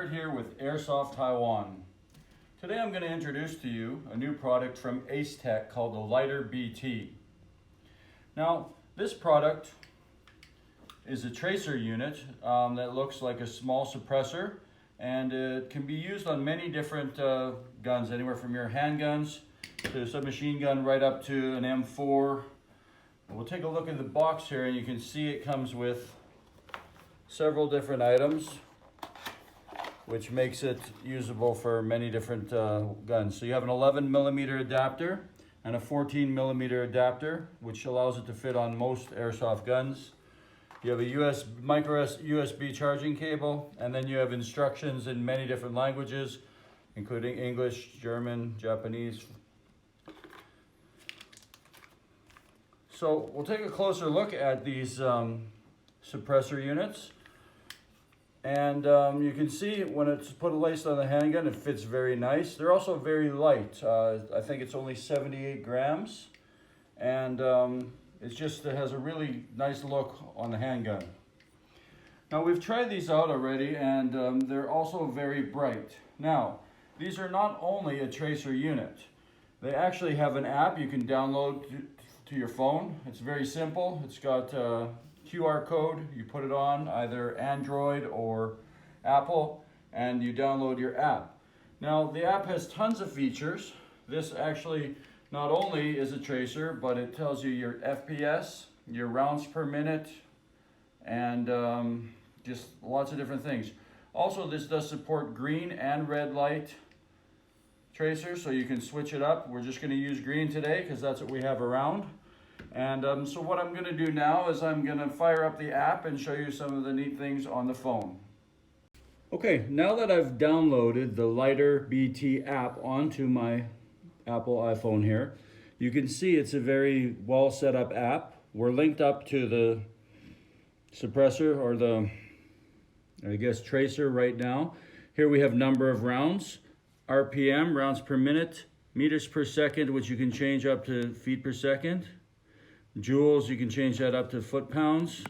Kurt here with Airsoft Taiwan. Today I'm going to introduce to you a new product from AST called the Lighter BT. Now this product is a tracer unit that looks like a small suppressor, and it can be used on many different guns, anywhere from your handguns to a submachine gun right up to an M4. We'll take a look at the box here and you can see it comes with several different items, which makes it usable for many different guns. So you have an 11mm adapter and a 14mm adapter, which allows it to fit on most airsoft guns. You have a micro USB charging cable, and then you have instructions in many different languages, including English, German, Japanese. So we'll take a closer look at these suppressor units. And you can see when it's laced on the handgun, it fits very nice. They're also very light. I think it's only 78 grams. And it has a really nice look on the handgun. Now we've tried these out already, and they're also very bright. Now, these are not only a tracer unit. They actually have an app you can download to your phone. It's very simple. It's got QR code. You put it on either Android or Apple, and you download your app. Now the app has tons of features. This actually not only is a tracer, but it tells you your FPS, your rounds per minute, and just lots of different things. Also, this does support green and red light tracers, so you can switch it up. We're just going to use green today because that's what we have around. And so what I'm going to do now is I'm going to fire up the app and show you some of the neat things on the phone. Okay, now that I've downloaded the Lighter BT app onto my Apple iPhone here, you can see it's a very well set up app. We're linked up to the suppressor, or the, I guess, tracer right now. Here we have number of rounds, RPM, rounds per minute, meters per second, which you can change up to feet per second. Joules, you can change that up to foot-pounds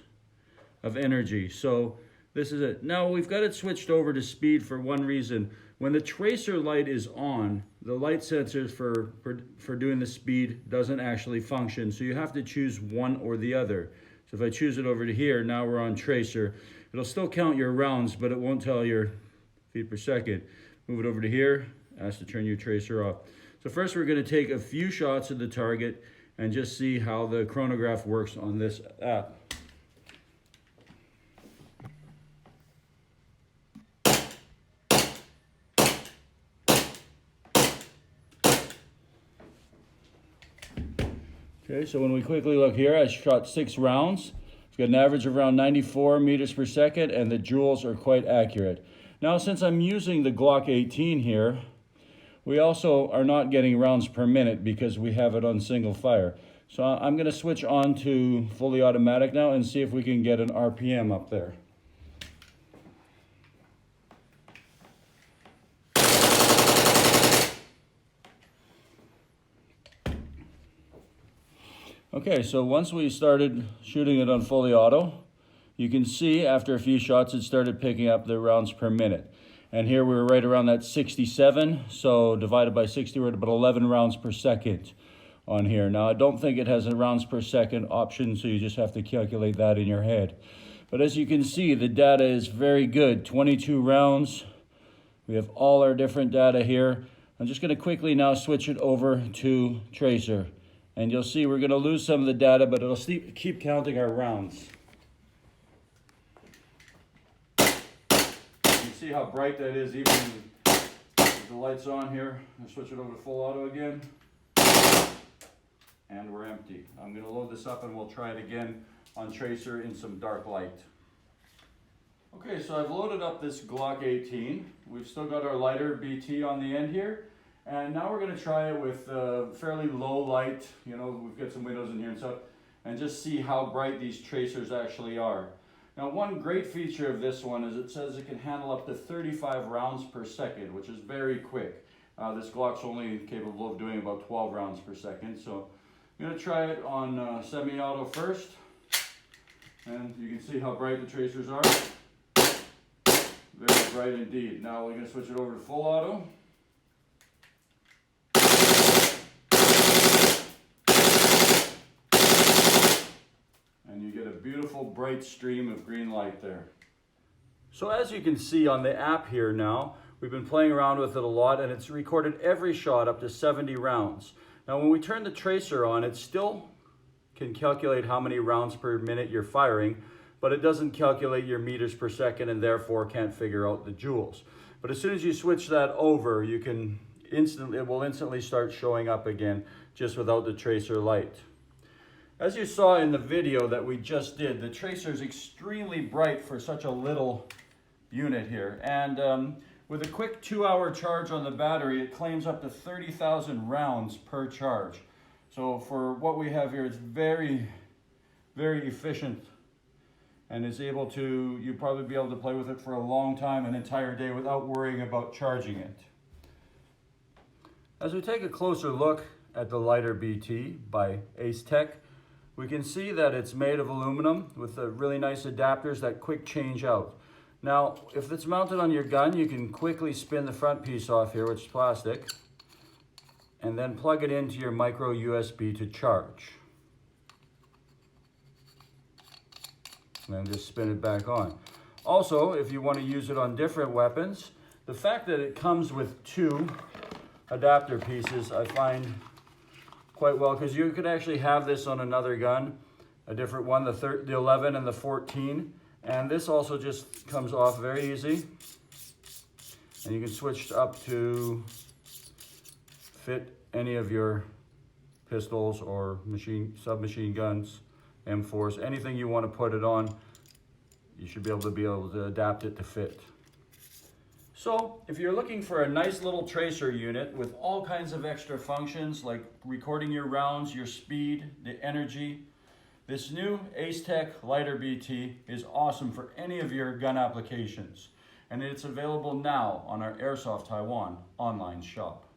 of energy. So this is it. Now we've got it switched over to speed for one reason. When the tracer light is on, the light sensor for doing the speed doesn't actually function. So you have to choose one or the other. So if I choose it over to here, now we're on tracer. It'll still count your rounds, but it won't tell your feet per second. Move it over to here, ask to turn your tracer off. So first we're going to take a few shots of the target and just see how the chronograph works on this app. Okay, so when we quickly look here, I shot 6 rounds. It's got an average of around 94 meters per second, and the joules are quite accurate. Now, since I'm using the Glock 18 here, we also are not getting rounds per minute because we have it on single fire. So I'm going to switch on to fully automatic now and see if we can get an RPM up there. Okay, so once we started shooting it on fully auto, you can see after a few shots it started picking up the rounds per minute. And here we were right around that 67, so divided by 60, we're at about 11 rounds per second on here. Now I don't think it has a rounds per second option, so you just have to calculate that in your head. But as you can see, the data is very good. 22 rounds. We have all our different data here. I'm just going to quickly now switch it over to tracer. And you'll see we're going to lose some of the data, but it'll keep counting our rounds. You can see how bright that is even with the lights on here. I'll switch it over to full auto again. And we're empty. I'm going to load this up and we'll try it again on tracer in some dark light. Okay, so I've loaded up this Glock 18. We've still got our Lighter BT on the end here. And now we're going to try it with fairly low light. You know, we've got some windows in here and stuff, and just see how bright these tracers actually are. Now, one great feature of this one is it says it can handle up to 35 rounds per second, which is very quick. This Glock's only capable of doing about 12 rounds per second. So I'm going to try it on semi-auto first, and you can see how bright the tracers are. Very bright indeed. Now we're going to switch it over to full auto. And you get a beautiful bright stream of green light there. So as you can see on the app here now, we've been playing around with it a lot, and it's recorded every shot up to 70 rounds. Now when we turn the tracer on, it still can calculate how many rounds per minute you're firing, but it doesn't calculate your meters per second and therefore can't figure out the joules. But as soon as you switch that over, it will instantly start showing up again just without the tracer light. As you saw in the video that we just did, the tracer is extremely bright for such a little unit here. And with a quick 2-hour charge on the battery, it claims up to 30,000 rounds per charge. So for what we have here, it's very, very efficient, and is able to, you'd probably be able to play with it for a long time, an entire day, without worrying about charging it. As we take a closer look at the lighter BT by AST, we can see that it's made of aluminum with really nice adapters that quick change out. Now, if it's mounted on your gun, you can quickly spin the front piece off here, which is plastic, and then plug it into your micro USB to charge. And then just spin it back on. Also, if you want to use it on different weapons, the fact that it comes with 2 adapter pieces I find quite well, because you could actually have this on another gun, a different one, the 11 and the 14, and this also just comes off very easy, and you can switch up to fit any of your pistols or submachine guns, M4s, anything you want to put it on, you should be able to adapt it to fit. So if you're looking for a nice little tracer unit with all kinds of extra functions like recording your rounds, your speed, the energy, this new AST Lighter BT is awesome for any of your gun applications. And it's available now on our Airsoft Taiwan online shop.